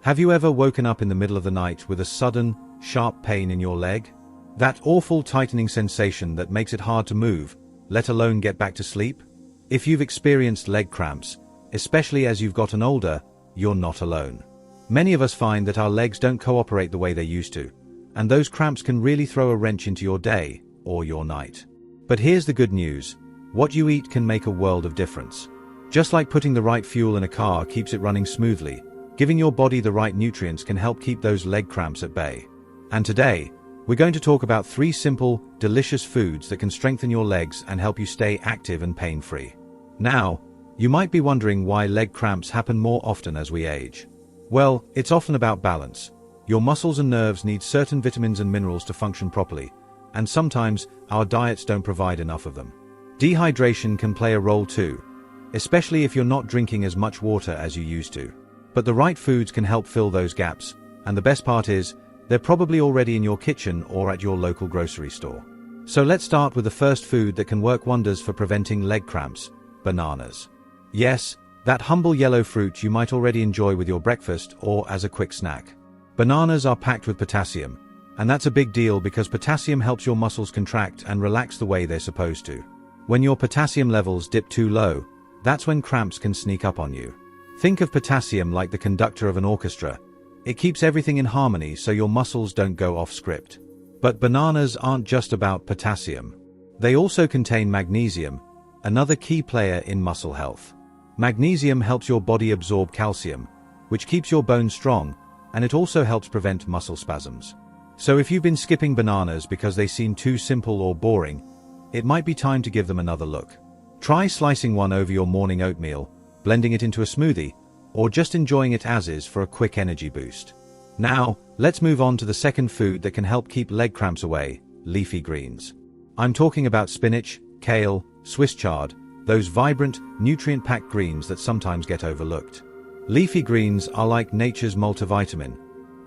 Have you ever woken up in the middle of the night with a sudden, sharp pain in your leg? That awful tightening sensation that makes it hard to move, let alone get back to sleep? If you've experienced leg cramps, especially as you've gotten older, you're not alone. Many of us find that our legs don't cooperate the way they used to, and those cramps can really throw a wrench into your day or your night. But here's the good news: what you eat can make a world of difference. Just like putting the right fuel in a car keeps it running smoothly, giving your body the right nutrients can help keep those leg cramps at bay. And today, we're going to talk about 3 simple, delicious foods that can strengthen your legs and help you stay active and pain-free. Now, you might be wondering why leg cramps happen more often as we age. Well, it's often about balance. Your muscles and nerves need certain vitamins and minerals to function properly, and sometimes our diets don't provide enough of them. Dehydration can play a role too, especially if you're not drinking as much water as you used to. But the right foods can help fill those gaps, and the best part is, they're probably already in your kitchen or at your local grocery store. So let's start with the first food that can work wonders for preventing leg cramps: bananas. Yes, that humble yellow fruit you might already enjoy with your breakfast or as a quick snack. Bananas are packed with potassium, and that's a big deal because potassium helps your muscles contract and relax the way they're supposed to. When your potassium levels dip too low, that's when cramps can sneak up on you. Think of potassium like the conductor of an orchestra. It keeps everything in harmony so your muscles don't go off script. But bananas aren't just about potassium. They also contain magnesium, another key player in muscle health. Magnesium helps your body absorb calcium, which keeps your bones strong, and it also helps prevent muscle spasms. So if you've been skipping bananas because they seem too simple or boring, it might be time to give them another look. Try slicing one over your morning oatmeal, blending it into a smoothie, or just enjoying it as is for a quick energy boost. Now, let's move on to the second food that can help keep leg cramps away: leafy greens. I'm talking about spinach, kale, Swiss chard, those vibrant, nutrient-packed greens that sometimes get overlooked. Leafy greens are like nature's multivitamin,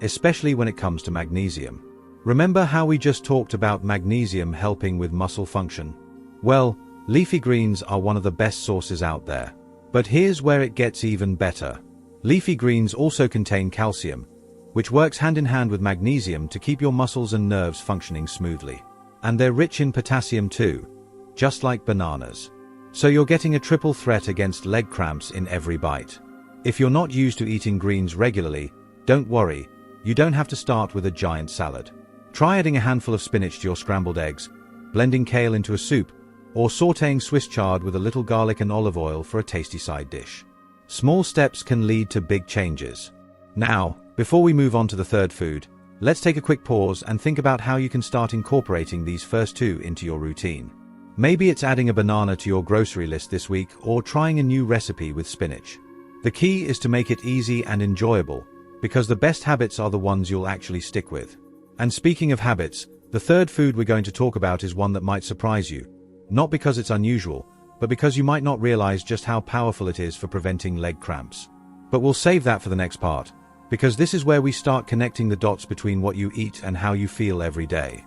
especially when it comes to magnesium. Remember how we just talked about magnesium helping with muscle function? Well, leafy greens are one of the best sources out there. But here's where it gets even better. Leafy greens also contain calcium, which works hand in hand with magnesium to keep your muscles and nerves functioning smoothly. And they're rich in potassium too, just like bananas. So you're getting a triple threat against leg cramps in every bite. If you're not used to eating greens regularly, don't worry, you don't have to start with a giant salad. Try adding a handful of spinach to your scrambled eggs, blending kale into a soup, or sautéing Swiss chard with a little garlic and olive oil for a tasty side dish. Small steps can lead to big changes. Now, before we move on to the third food, let's take a quick pause and think about how you can start incorporating these first 2 into your routine. Maybe it's adding a banana to your grocery list this week or trying a new recipe with spinach. The key is to make it easy and enjoyable, because the best habits are the ones you'll actually stick with. And speaking of habits, the third food we're going to talk about is one that might surprise you. Not because it's unusual, but because you might not realize just how powerful it is for preventing leg cramps. But we'll save that for the next part, because this is where we start connecting the dots between what you eat and how you feel every day.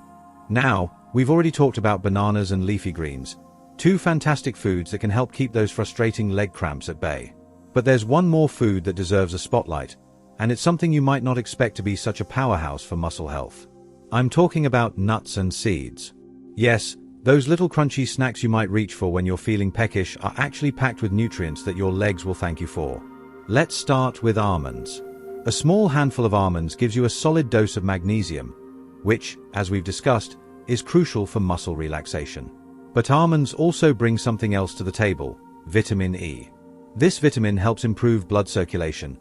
Now, we've already talked about bananas and leafy greens, 2 fantastic foods that can help keep those frustrating leg cramps at bay. But there's one more food that deserves a spotlight, and it's something you might not expect to be such a powerhouse for muscle health. I'm talking about nuts and seeds. Yes, those little crunchy snacks you might reach for when you're feeling peckish are actually packed with nutrients that your legs will thank you for. Let's start with almonds. A small handful of almonds gives you a solid dose of magnesium, which, as we've discussed, is crucial for muscle relaxation. But almonds also bring something else to the table: vitamin E. This vitamin helps improve blood circulation,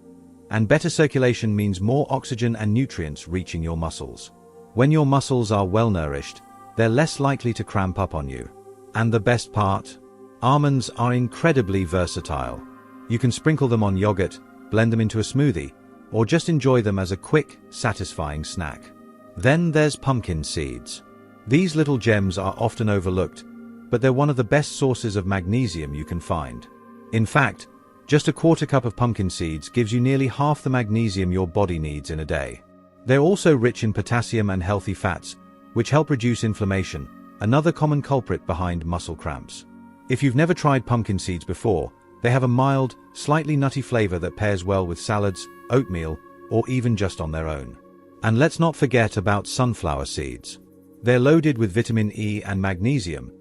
and better circulation means more oxygen and nutrients reaching your muscles. When your muscles are well nourished, they're less likely to cramp up on you. And the best part? Almonds are incredibly versatile. You can sprinkle them on yogurt, blend them into a smoothie, or just enjoy them as a quick, satisfying snack. Then there's pumpkin seeds. These little gems are often overlooked, but they're one of the best sources of magnesium you can find. In fact, just a quarter cup of pumpkin seeds gives you nearly half the magnesium your body needs in a day. They're also rich in potassium and healthy fats, which help reduce inflammation, another common culprit behind muscle cramps. If you've never tried pumpkin seeds before, they have a mild, slightly nutty flavor that pairs well with salads, oatmeal, or even just on their own. And let's not forget about sunflower seeds. They're loaded with vitamin E and magnesium,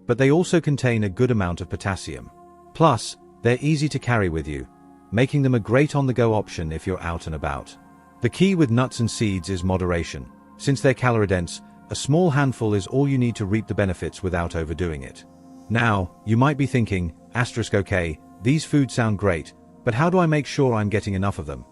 but they also contain a good amount of potassium. Plus, they're easy to carry with you, making them a great on-the-go option if you're out and about. The key with nuts and seeds is moderation. Since they're calorie-dense, a small handful is all you need to reap the benefits without overdoing it. Now, you might be thinking, okay, these foods sound great, but how do I make sure I'm getting enough of them?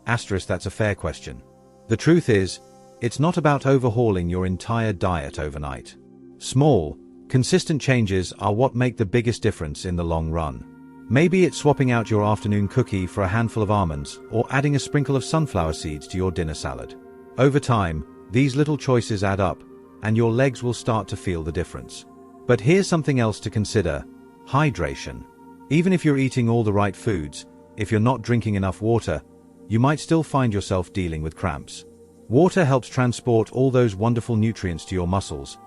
That's a fair question. The truth is, it's not about overhauling your entire diet overnight. Small, consistent changes are what make the biggest difference in the long run. Maybe it's swapping out your afternoon cookie for a handful of almonds, or adding a sprinkle of sunflower seeds to your dinner salad. Over time, these little choices add up, and your legs will start to feel the difference. But here's something else to consider: hydration. Even if you're eating all the right foods, if you're not drinking enough water, you might still find yourself dealing with cramps. Water helps transport all those wonderful nutrients to your muscles,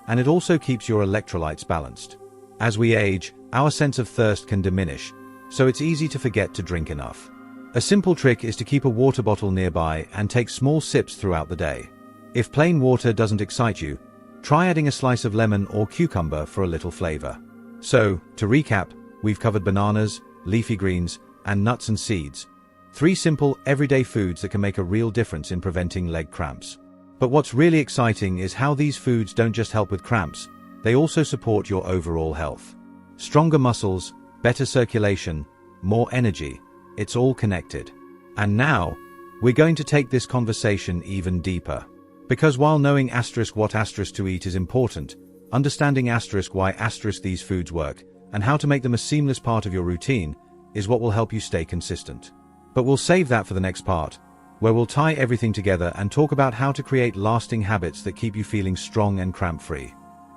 and it also keeps your electrolytes balanced. As we age, our sense of thirst can diminish, so it's easy to forget to drink enough. A simple trick is to keep a water bottle nearby and take small sips throughout the day. If plain water doesn't excite you, try adding a slice of lemon or cucumber for a little flavor. So, to recap, we've covered bananas, leafy greens, and nuts and seeds. 3 simple, everyday foods that can make a real difference in preventing leg cramps. But what's really exciting is how these foods don't just help with cramps, they also support your overall health. Stronger muscles, better circulation, more energy, it's all connected. And now, we're going to take this conversation even deeper. Because while knowing what to eat is important, understanding why these foods work, and how to make them a seamless part of your routine, is what will help you stay consistent. But we'll save that for the next part, where we'll tie everything together and talk about how to create lasting habits that keep you feeling strong and cramp-free.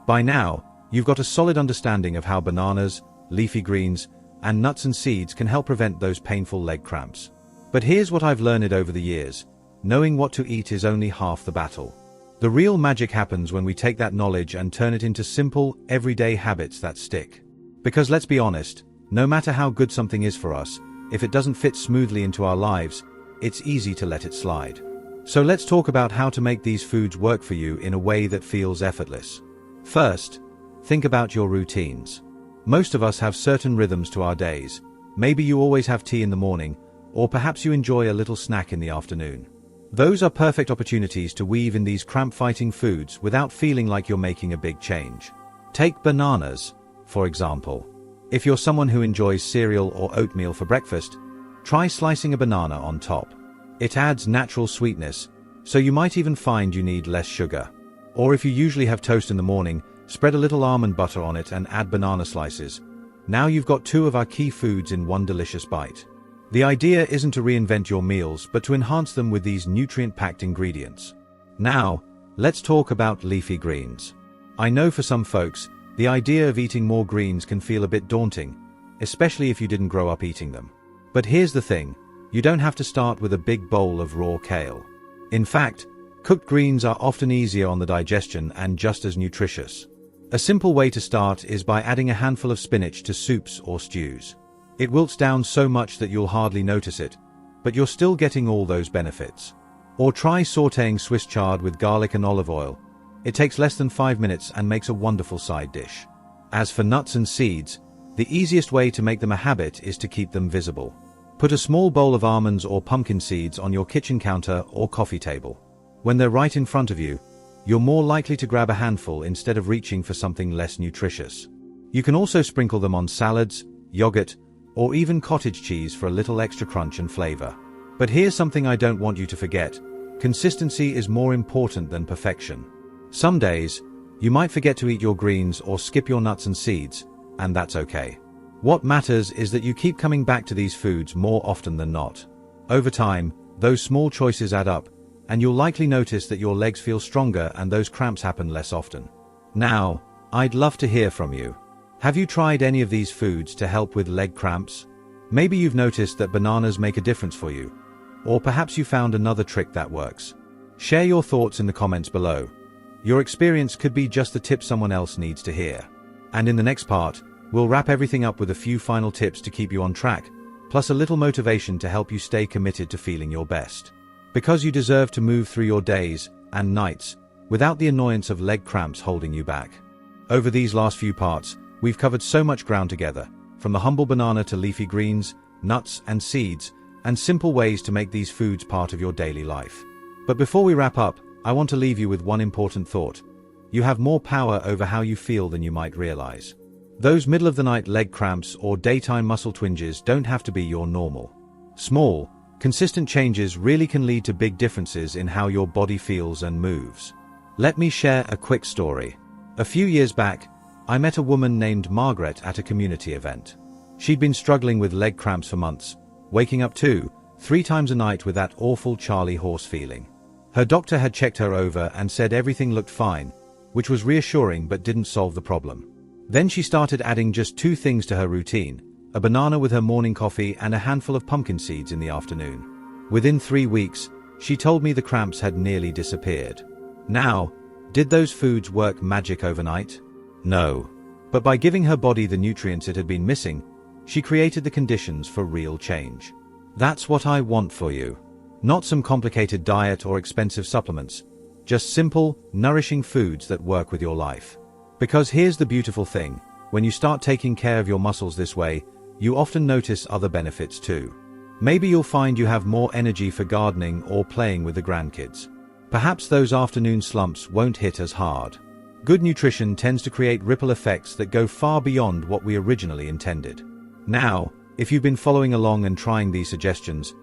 By now, you've got a solid understanding of how bananas, leafy greens, and nuts and seeds can help prevent those painful leg cramps. But here's what I've learned over the years: knowing what to eat is only half the battle. The real magic happens when we take that knowledge and turn it into simple, everyday habits that stick. Because let's be honest, no matter how good something is for us, if it doesn't fit smoothly into our lives, it's easy to let it slide. So let's talk about how to make these foods work for you in a way that feels effortless. First, think about your routines. Most of us have certain rhythms to our days. Maybe you always have tea in the morning, or perhaps you enjoy a little snack in the afternoon. Those are perfect opportunities to weave in these cramp-fighting foods without feeling like you're making a big change. Take bananas, for example. If you're someone who enjoys cereal or oatmeal for breakfast, try slicing a banana on top. It adds natural sweetness, so you might even find you need less sugar. Or if you usually have toast in the morning, spread a little almond butter on it and add banana slices. Now you've got 2 of our key foods in one delicious bite. The idea isn't to reinvent your meals, but to enhance them with these nutrient-packed ingredients. Now, let's talk about leafy greens. I know for some folks, the idea of eating more greens can feel a bit daunting, especially if you didn't grow up eating them. But here's the thing, you don't have to start with a big bowl of raw kale. In fact, cooked greens are often easier on the digestion and just as nutritious. A simple way to start is by adding a handful of spinach to soups or stews. It wilts down so much that you'll hardly notice it, but you're still getting all those benefits. Or try sautéing Swiss chard with garlic and olive oil. It takes less than 5 minutes and makes a wonderful side dish. As for nuts and seeds, the easiest way to make them a habit is to keep them visible. Put a small bowl of almonds or pumpkin seeds on your kitchen counter or coffee table. When they're right in front of you, you're more likely to grab a handful instead of reaching for something less nutritious. You can also sprinkle them on salads, yogurt, or even cottage cheese for a little extra crunch and flavor. But here's something I don't want you to forget: consistency is more important than perfection. Some days, you might forget to eat your greens or skip your nuts and seeds, and that's okay. What matters is that you keep coming back to these foods more often than not. Over time, those small choices add up, and you'll likely notice that your legs feel stronger and those cramps happen less often. Now, I'd love to hear from you. Have you tried any of these foods to help with leg cramps? Maybe you've noticed that bananas make a difference for you, or perhaps you found another trick that works. Share your thoughts in the comments below. Your experience could be just the tip someone else needs to hear. And in the next part, we'll wrap everything up with a few final tips to keep you on track, plus a little motivation to help you stay committed to feeling your best. Because you deserve to move through your days and nights without the annoyance of leg cramps holding you back. Over these last few parts, we've covered so much ground together, from the humble banana to leafy greens, nuts and seeds, and simple ways to make these foods part of your daily life. But before we wrap up, I want to leave you with one important thought. You have more power over how you feel than you might realize. Those middle-of-the-night leg cramps or daytime muscle twinges don't have to be your normal. Small, consistent changes really can lead to big differences in how your body feels and moves. Let me share a quick story. A few years back, I met a woman named Margaret at a community event. She'd been struggling with leg cramps for months, waking up 2-3 times a night with that awful Charlie horse feeling. Her doctor had checked her over and said everything looked fine, which was reassuring but didn't solve the problem. Then she started adding just 2 things to her routine: a banana with her morning coffee and a handful of pumpkin seeds in the afternoon. Within 3 weeks, she told me the cramps had nearly disappeared. Now, did those foods work magic overnight? No. But by giving her body the nutrients it had been missing, she created the conditions for real change. That's what I want for you. Not some complicated diet or expensive supplements, just simple, nourishing foods that work with your life. Because here's the beautiful thing, when you start taking care of your muscles this way, you often notice other benefits too. Maybe you'll find you have more energy for gardening or playing with the grandkids. Perhaps those afternoon slumps won't hit as hard. Good nutrition tends to create ripple effects that go far beyond what we originally intended. Now, if you've been following along and trying these suggestions,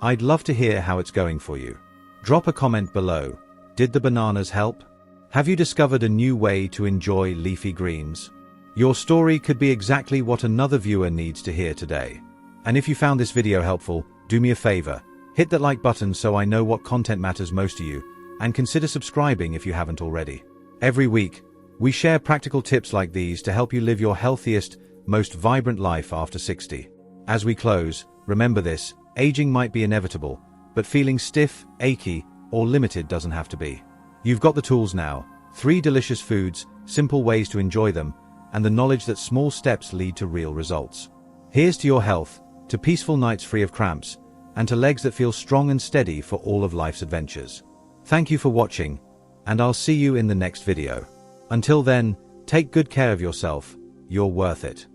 I'd love to hear how it's going for you. Drop a comment below. Did the bananas help? Have you discovered a new way to enjoy leafy greens? Your story could be exactly what another viewer needs to hear today. And if you found this video helpful, do me a favor, hit that like button so I know what content matters most to you, and consider subscribing if you haven't already. Every week, we share practical tips like these to help you live your healthiest, most vibrant life after 60. As we close, remember this: aging might be inevitable, but feeling stiff, achy, or limited doesn't have to be. You've got the tools now: 3 delicious foods, simple ways to enjoy them, and the knowledge that small steps lead to real results. Here's to your health, to peaceful nights free of cramps, and to legs that feel strong and steady for all of life's adventures. Thank you for watching, and I'll see you in the next video. Until then, take good care of yourself. You're worth it.